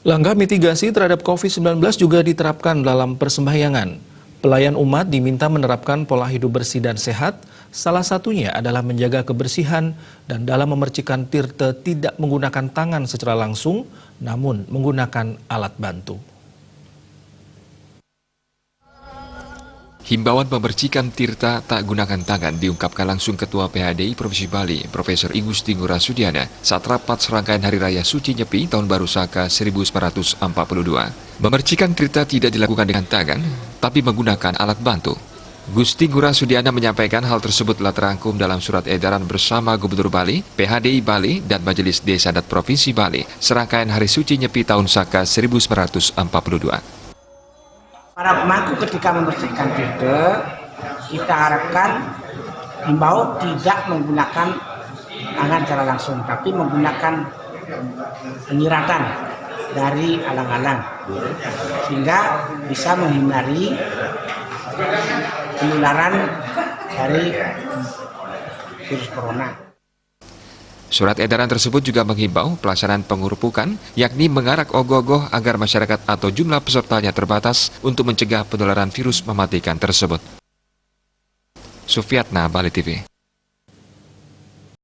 Langkah mitigasi terhadap COVID-19 juga diterapkan dalam persembahyangan. Pelayan umat diminta menerapkan pola hidup bersih dan sehat, salah satunya adalah menjaga kebersihan dan dalam memercikan tirta tidak menggunakan tangan secara langsung, namun menggunakan alat bantu. Himbauan memercikan tirta tak gunakan tangan diungkapkan langsung Ketua PHDI Provinsi Bali, Profesor I Gusti Ngurah Sudiana, saat rapat serangkaian Hari Raya Suci Nyepi Tahun Baru Saka 1942. Memercikan tirta tidak dilakukan dengan tangan, tapi menggunakan alat bantu. Gusti Ngurah Sudiana menyampaikan hal tersebut telah terangkum dalam surat edaran bersama Gubernur Bali, PHDI Bali, dan Majelis Desa Adat Provinsi Bali, serangkaian Hari Suci Nyepi Tahun Saka 1942. Para pemangku ketika membersihkan tirta, kita harapkan himbau tidak menggunakan tangan secara langsung, tapi menggunakan penyiratan dari alang-alang, sehingga bisa menghindari penularan dari virus corona. Surat edaran tersebut juga menghimbau pelaksanaan pengurupukan, yakni mengarak ogoh-ogoh agar masyarakat atau jumlah pesertanya terbatas untuk mencegah penularan virus mematikan tersebut. Sufiatna, Bali TV.